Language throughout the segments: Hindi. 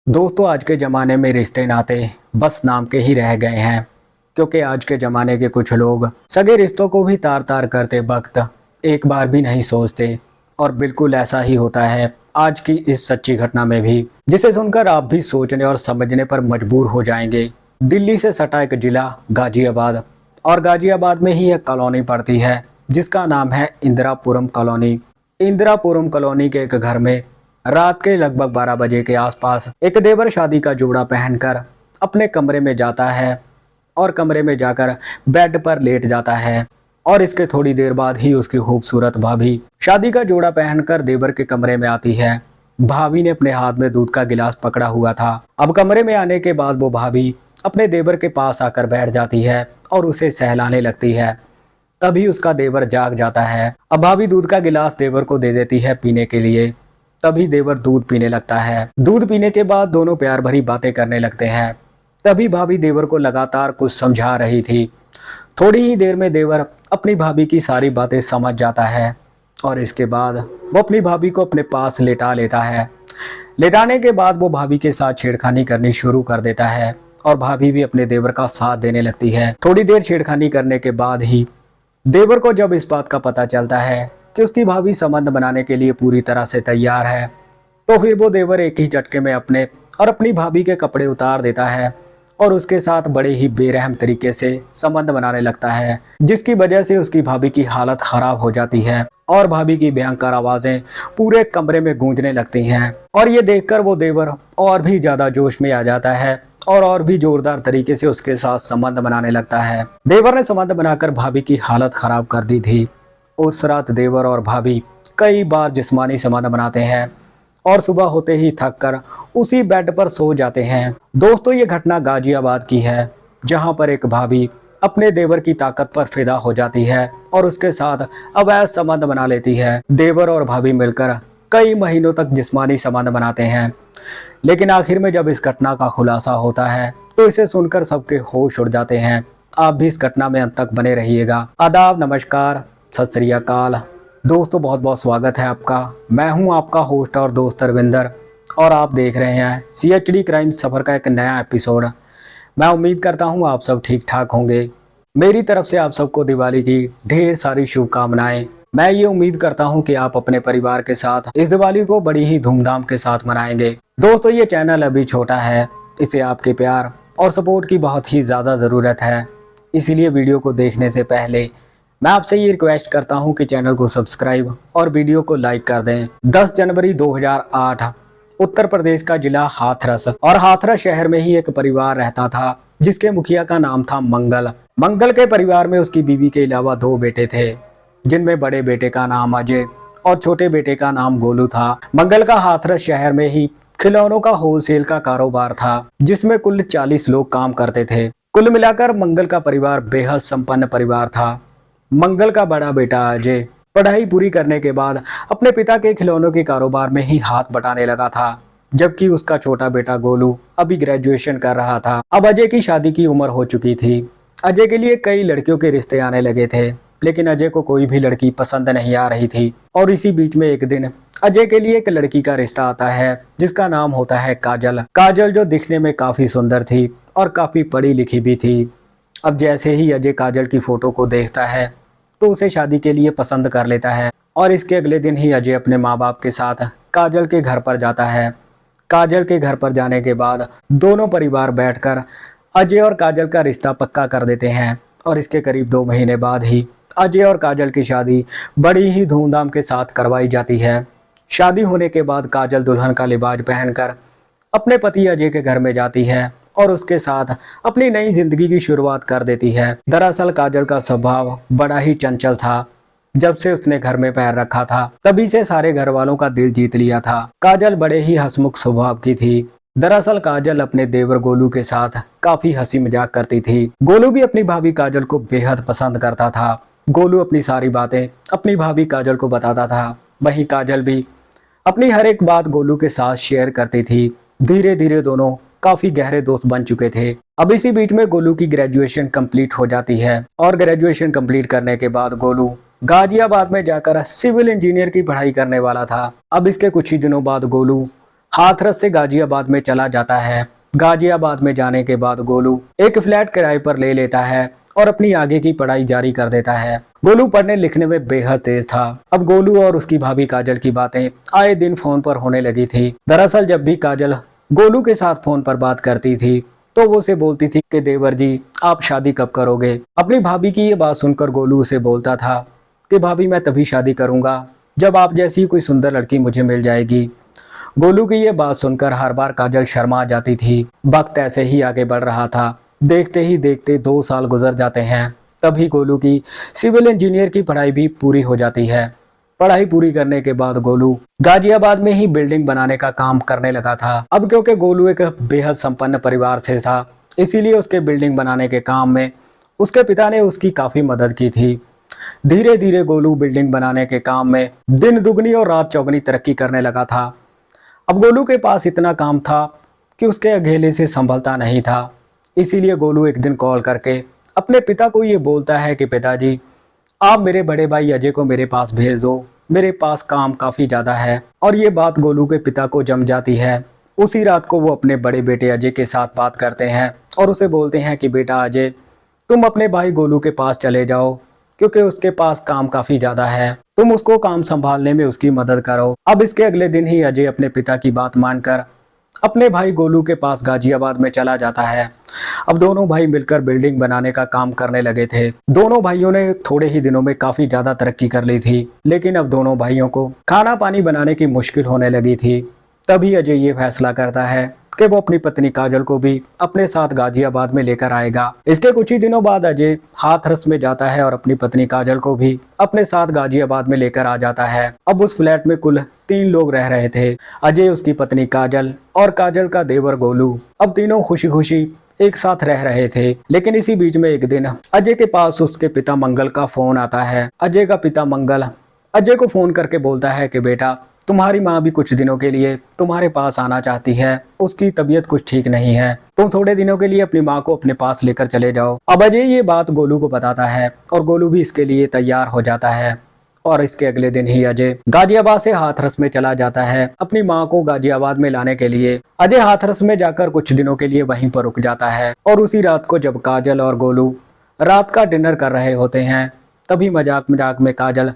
दोस्तों, आज के ज़माने में रिश्ते नाते बस नाम के ही रह गए हैं। क्योंकि आज के ज़माने के कुछ लोग सगे रिश्तों को भी तार तार करते वक्त एक बार भी नहीं सोचते। और बिल्कुल ऐसा ही होता है आज की इस सच्ची घटना में भी, जिसे सुनकर आप भी सोचने और समझने पर मजबूर हो जाएंगे। दिल्ली से सटा एक जिला गाजियाबाद, और गाजियाबाद में ही एक कॉलोनी पड़ती है जिसका नाम है इंदिरापुरम कॉलोनी। इंदिरापुरम कॉलोनी के एक घर में रात के लगभग 12 बजे के आसपास एक देवर शादी का जोड़ा पहनकर अपने कमरे में जाता है और कमरे में जाकर बेड पर लेट जाता है। और इसके थोड़ी देर बाद ही उसकी खूबसूरत भाभी शादी का जोड़ा पहनकर देवर के कमरे में आती है। भाभी ने अपने हाथ में दूध का गिलास पकड़ा हुआ था। अब कमरे में आने के बाद वो भाभी अपने देवर के पास आकर बैठ जाती है और उसे सहलाने लगती है। तभी उसका देवर जाग जाता है। अब भाभी दूध का गिलास देवर को दे देती है पीने के लिए। तभी देवर दूध पीने लगता है। दूध पीने के बाद दोनों प्यार भरी बातें करने लगते हैं। तभी भाभी देवर को लगातार कुछ समझा रही थी। थोड़ी ही देर में देवर अपनी भाभी की सारी बातें समझ जाता है और इसके बाद वो अपनी भाभी को अपने पास लेटा लेता है। लेटाने के बाद वो भाभी के साथ छेड़खानी करनी शुरू कर देता है और भाभी भी अपने देवर का साथ देने लगती है। थोड़ी देर छेड़खानी करने के बाद ही देवर को जब इस बात का पता चलता है कि उसकी भाभी संबंध बनाने के लिए पूरी तरह से तैयार है, तो फिर वो देवर एक ही झटके में अपने और अपनी भाभी के कपड़े उतार देता है और उसके साथ बड़े ही बेरहम तरीके से संबंध बनाने लगता है, जिसकी वजह से उसकी भाभी की हालत खराब हो जाती है और भाभी की भयंकर आवाज़ें पूरे कमरे में गूंजने लगती हैं। और ये देखकर वो देवर और भी ज़्यादा जोश में आ जाता है और भी जोरदार तरीके से उसके साथ संबंध बनाने लगता है। देवर ने संबंध बनाकर भाभी की हालत खराब कर दी थी। उस रात देवर और भाभी कई बार जिस्मानी संबंध बनाते हैं और सुबह होते ही थक कर उसी बेड पर सो जाते हैं। दोस्तों, ये घटना गाजियाबाद की है, जहां पर एक भाभी अपने देवर की ताकत पर फिदा हो जाती है और उसके साथ अवैध संबंध बना लेती है। देवर और भाभी मिलकर कई महीनों तक जिस्मानी संबंध बनाते हैं, लेकिन आखिर में जब इस घटना का खुलासा होता है तो इसे सुनकर सबके होश उड़ जाते हैं। आप भी इस घटना में अंत तक बने रहिएगा। आदाब, नमस्कार, सत श्री अकाल। दोस्तों, बहुत बहुत स्वागत है आपका। मैं हूं आपका होस्ट और दोस्त रविंदर, और आप देख रहे हैं CHD क्राइम सफ़र का एक नया एपिसोड। मैं उम्मीद करता हूं आप सब ठीक ठाक होंगे। मेरी तरफ से आप सबको दिवाली की ढेर सारी शुभकामनाएं। मैं ये उम्मीद करता हूं कि आप अपने परिवार के साथ इस दिवाली को बड़ी ही धूमधाम के साथ मनाएंगे। दोस्तों, ये चैनल अभी छोटा है, इसे आपके प्यार और सपोर्ट की बहुत ही ज़्यादा ज़रूरत है। इसीलिए वीडियो को देखने से पहले मैं आपसे ये रिक्वेस्ट करता हूं कि चैनल को सब्सक्राइब और वीडियो को लाइक कर दें। 10 जनवरी 2008 उत्तर प्रदेश का जिला हाथरस, और हाथरस शहर में ही एक परिवार रहता था जिसके मुखिया का नाम था मंगल। मंगल के परिवार में उसकी बीवी के अलावा 2 बेटे थे, जिनमें बड़े बेटे का नाम अजय और छोटे बेटे का नाम गोलू था। मंगल का हाथरस शहर में ही खिलौनों का होलसेल का कारोबार था, जिसमें कुल 40 लोग काम करते थे। कुल मिलाकर मंगल का परिवार बेहद संपन्न परिवार था। मंगल का बड़ा बेटा अजय पढ़ाई पूरी करने के बाद अपने पिता के खिलौनों के कारोबार में ही हाथ बटाने लगा था, जबकि उसका छोटा बेटा गोलू अभी ग्रेजुएशन कर रहा था। अब अजय की शादी की उम्र हो चुकी थी। अजय के लिए कई लड़कियों के रिश्ते आने लगे थे, लेकिन अजय को कोई भी लड़की पसंद नहीं आ रही थी। और इसी बीच में एक दिन अजय के लिए एक लड़की का रिश्ता आता है, जिसका नाम होता है काजल। काजल जो दिखने में काफ़ी सुंदर थी और काफ़ी पढ़ी लिखी भी थी। अब जैसे ही अजय काजल की फ़ोटो को देखता है तो उसे शादी के लिए पसंद कर लेता है, और इसके अगले दिन ही अजय अपने माँ बाप के साथ काजल के घर पर जाता है। काजल के घर पर जाने के बाद दोनों परिवार बैठकर अजय और काजल का रिश्ता पक्का कर देते हैं, और इसके करीब 2 महीने बाद ही अजय और काजल की शादी बड़ी ही धूमधाम के साथ करवाई जाती है। शादी होने के बाद काजल दुल्हन का लिबास पहनकर अपने पति अजय के घर में जाती है और उसके साथ अपनी नई जिंदगी की शुरुआत कर देती है। दरअसल काजल का स्वभाव बड़ा ही चंचल था। जब से उसने घर में पैर रखा था, तभी से सारे घर वालों का दिल जीत लिया था। काजल बड़े ही हंसमुख स्वभाव की थी। दरअसल काजल अपने देवर गोलू के साथ काफी हंसी मजाक करती थी। गोलू भी अपनी भाभी काजल को बेहद पसंद करता था। गोलू अपनी सारी बातें अपनी भाभी काजल को बताता था, वहीं काजल भी अपनी हर एक बात गोलू के साथ शेयर करती थी। धीरे धीरे दोनों काफी गहरे दोस्त बन चुके थे। अब इसी बीच में गोलू की ग्रेजुएशन कंप्लीट हो जाती है, और ग्रेजुएशन कंप्लीट करने के बाद गोलू गाजियाबाद में जाकर सिविल इंजीनियर की पढ़ाई करने वाला था। अब इसके कुछ ही दिनों बाद गोलू हाथरस से गाजियाबाद में चला जाता है। गाजियाबाद में जाने के बाद गोलू एक फ्लैट किराए पर ले लेता है और अपनी आगे की पढ़ाई जारी कर देता है। गोलू पढ़ने लिखने में बेहद तेज था। अब गोलू और उसकी भाभी काजल की बातें आए दिन फोन पर होने लगी थी। दरअसल जब भी काजल गोलू के साथ फोन पर बात करती थी तो वो उसे बोलती थी कि देवर जी आप शादी कब करोगे। अपनी भाभी की ये बात सुनकर गोलू उसे बोलता था कि भाभी मैं तभी शादी करूंगा जब आप जैसी कोई सुंदर लड़की मुझे मिल जाएगी। गोलू की ये बात सुनकर हर बार काजल शर्मा जाती थी। वक्त ऐसे ही आगे बढ़ रहा था। देखते ही देखते 2 साल गुजर जाते हैं। तभी गोलू की सिविल इंजीनियर की पढ़ाई भी पूरी हो जाती है। पढ़ाई पूरी करने के बाद गोलू गाजियाबाद में ही बिल्डिंग बनाने का काम करने लगा था। अब क्योंकि गोलू एक बेहद संपन्न परिवार से था, इसीलिए उसके बिल्डिंग बनाने के काम में उसके पिता ने उसकी काफी मदद की थी। धीरे धीरे गोलू बिल्डिंग बनाने के काम में दिन दुगनी और रात चौगनी तरक्की करने लगा था। अब गोलू के पास इतना काम था कि उसके अकेले से संभलता नहीं था। इसीलिए गोलू एक दिन कॉल करके अपने पिता को ये बोलता है कि पिताजी आप मेरे बड़े भाई अजय को मेरे पास भेज दो, मेरे पास काम काफ़ी ज़्यादा है। और ये बात गोलू के पिता को जम जाती है। उसी रात को वो अपने बड़े बेटे अजय के साथ बात करते हैं और उसे बोलते हैं कि बेटा अजय तुम अपने भाई गोलू के पास चले जाओ, क्योंकि उसके पास काम काफ़ी ज़्यादा है, तुम उसको काम संभालने में उसकी मदद करो। अब इसके अगले दिन ही अजय अपने पिता की बात मानकर अपने भाई गोलू के पास गाजियाबाद में चला जाता है। अब दोनों भाई मिलकर बिल्डिंग बनाने का काम करने लगे थे। दोनों भाइयों ने थोड़े ही दिनों में काफी ज्यादा तरक्की कर ली थी, लेकिन अब दोनों भाइयों को खाना पानी बनाने की मुश्किल होने लगी थी। तभी अजय ये फैसला करता है कि वो अपनी पत्नी काजल को भी अपने साथ गाजियाबाद में लेकर आएगा। इसके कुछ ही दिनों बाद अजय हाथरस में जाता है और अपनी पत्नी काजल को भी अपने साथ गाजियाबाद में लेकर आ जाता है। अब उस फ्लैट में कुल 3 लोग रह रहे थे, अजय, उसकी पत्नी काजल और काजल का देवर गोलू। अब तीनों खुशी खुशी एक साथ रह रहे थे। लेकिन इसी बीच में एक दिन अजय के पास उसके पिता मंगल का फोन आता है। अजय का पिता मंगल अजय को फोन करके बोलता है कि बेटा तुम्हारी माँ भी कुछ दिनों के लिए तुम्हारे पास आना चाहती है, उसकी तबीयत कुछ ठीक नहीं है, तुम थोड़े दिनों के लिए अपनी माँ को अपने पास लेकर चले जाओ। अब अजय ये बात गोलू को बताता है और गोलू भी इसके लिए तैयार हो जाता है। और इसके अगले दिन ही अजय गाजियाबाद से हाथरस में चला जाता है अपनी माँ को गाजियाबाद में लाने के लिए। अजय हाथरस में जाकर कुछ दिनों के लिए वहीं पर रुक जाता है और उसी रात को जब काजल और गोलू रात का डिनर कर रहे होते हैं, तभी मजाक मजाक में काजल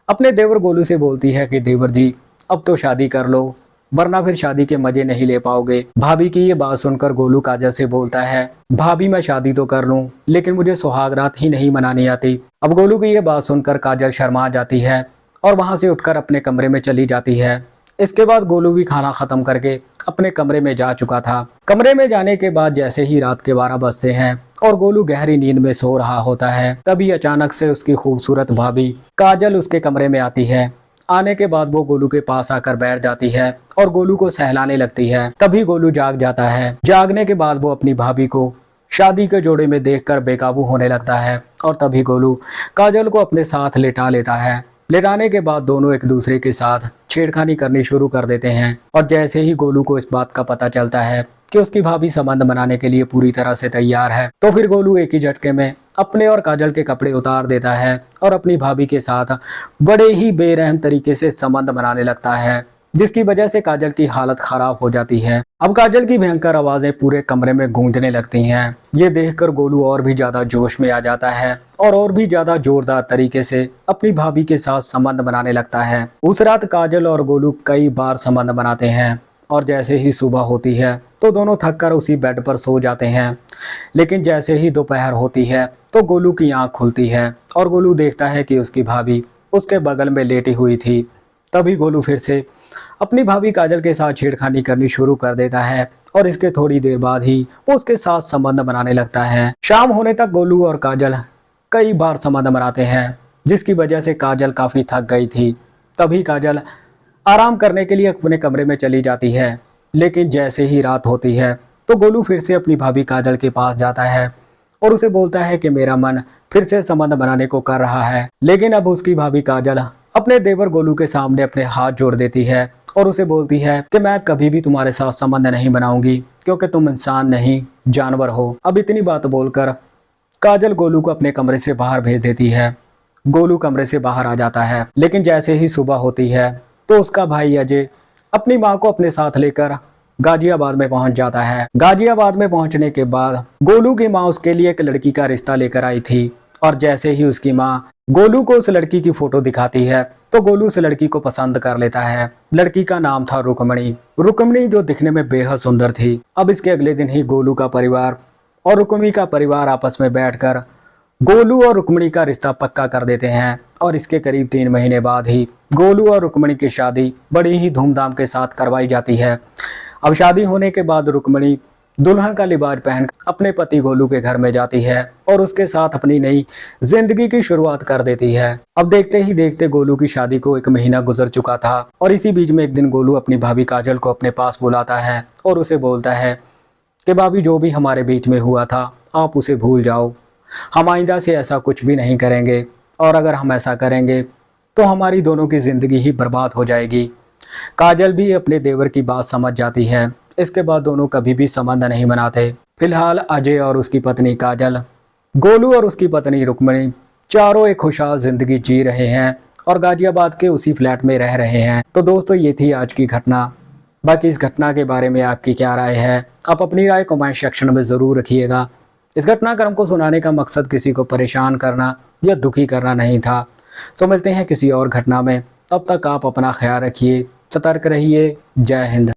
अपने देवर गोलू से बोलती है कि देवर जी अब तो शादी कर लो, वरना फिर शादी के मजे नहीं ले पाओगे। भाभी की ये बात सुनकर गोलू काजल से बोलता है भाभी मैं शादी तो कर लूं, लेकिन मुझे सुहाग रात ही नहीं मनानी आती। अब गोलू की ये बात सुनकर काजल शर्मा जाती है और वहां से उठकर अपने कमरे में चली जाती है। इसके बाद गोलू भी खाना खत्म करके अपने कमरे में जा चुका था। कमरे में जाने के बाद जैसे ही रात के 12 बजते हैं और गोलू गहरी नींद में सो रहा होता है, तभी अचानक से उसकी खूबसूरत भाभी काजल उसके कमरे में आती है। आने के बाद वो गोलू के पास आकर बैठ जाती है और गोलू को सहलाने लगती है। तभी गोलू जाग जाता है। जागने के बाद वो अपनी भाभी को शादी के जोड़े में देखकर बेकाबू होने लगता है और तभी गोलू काजल को अपने साथ लेटा लेता है। लेटाने के बाद दोनों एक दूसरे के साथ छेड़खानी करनी शुरू कर देते हैं और जैसे ही गोलू को इस बात का पता चलता है कि उसकी भाभी संबंध बनाने के लिए पूरी तरह से तैयार है, तो फिर गोलू एक ही झटके में अपने और काजल के कपड़े उतार देता है और अपनी भाभी के साथ बड़े ही बेरहम तरीके से संबंध बनाने लगता है, जिसकी वजह से काजल की हालत खराब हो जाती है। अब काजल की भयंकर आवाजें पूरे कमरे में गूंजने लगती हैं। ये देखकर गोलू और भी ज्यादा जोश में आ जाता है और भी ज्यादा जोरदार तरीके से अपनी भाभी के साथ संबंध बनाने लगता है। उस रात काजल और गोलू कई बार संबंध बनाते हैं और जैसे ही सुबह होती है तो दोनों थककर उसी बेड पर सो जाते हैं। लेकिन जैसे ही दोपहर होती है तो गोलू की आंख खुलती है और गोलू देखता है कि उसकी भाभी उसके बगल में लेटी हुई थी। तभी गोलू फिर से अपनी भाभी काजल के साथ छेड़खानी करनी शुरू कर देता है और इसके थोड़ी देर बाद ही वो उसके साथ संबंध बनाने लगता है। शाम होने तक गोलू और काजल कई बार संबंध बनाते हैं, जिसकी वजह से काजल काफ़ी थक गई थी। तभी काजल आराम करने के लिए अपने कमरे में चली जाती है। लेकिन जैसे ही रात होती है तो गोलू फिर से अपनी भाभी काजल के पास जाता है और उसे बोलता है कि मेरा मन फिर से संबंध बनाने को कर रहा है। लेकिन अब उसकी भाभी काजल अपने देवर गोलू के सामने अपने हाथ जोड़ देती है और उसे बोलती है कि मैं कभी भी तुम्हारे साथ संबंध नहीं बनाऊंगी, क्योंकि तुम इंसान नहीं जानवर हो। अब इतनी बात बोलकर काजल गोलू को अपने कमरे से बाहर भेज देती है। गोलू कमरे से बाहर आ जाता है, लेकिन जैसे ही सुबह होती है तो उसका भाई अजय अपनी माँ को अपने साथ लेकर गाजियाबाद में पहुंच जाता है। गाजियाबाद में पहुंचने के बाद गोलू की माँ उसके लिए एक लड़की का रिश्ता लेकर आई थी और जैसे ही उसकी माँ गोलू को उस लड़की की फोटो दिखाती है तो गोलू उस लड़की को पसंद कर लेता है। लड़की का नाम था रुक्मणी। रुक्मणी जो दिखने में बेहद सुंदर थी। अब इसके अगले दिन ही गोलू का परिवार और रुक्मणी का परिवार आपस में बैठकर गोलू और रुक्मणी का रिश्ता पक्का कर देते हैं और इसके करीब 3 महीने बाद ही गोलू और रुक्मणी की शादी बड़ी ही धूमधाम के साथ करवाई जाती है। अब शादी होने के बाद रुक्मणी दुल्हन का लिबास पहन अपने पति गोलू के घर में जाती है और उसके साथ अपनी नई जिंदगी की शुरुआत कर देती है। अब देखते ही देखते गोलू की शादी को 1 महीना गुजर चुका था और इसी बीच में एक दिन गोलू अपनी भाभी काजल को अपने पास बुलाता है और उसे बोलता है कि भाभी जो भी हमारे बीच में हुआ था आप उसे भूल जाओ, हम आइंदा से ऐसा कुछ भी नहीं करेंगे और अगर हम ऐसा करेंगे तो हमारी दोनों की जिंदगी ही बर्बाद हो जाएगी। काजल भी अपने देवर की बात समझ जाती है। इसके बाद दोनों कभी भी संबंध नहीं बनाते। फिलहाल अजय और उसकी पत्नी काजल, गोलू और उसकी पत्नी रुक्मणी चारों एक खुशहाल जिंदगी जी रहे हैं और गाजियाबाद के उसी फ्लैट में रह रहे हैं। तो दोस्तों ये थी आज की घटना। बाकी इस घटना के बारे में आपकी क्या राय है, आप अपनी राय कमेंट सेक्शन में ज़रूर रखिएगा। इस घटनाक्रम को सुनाने का मकसद किसी को परेशान करना या दुखी करना नहीं था। सो मिलते हैं किसी और घटना में, तब तक आप अपना ख्याल रखिए, सतर्क रहिए। जय हिंद।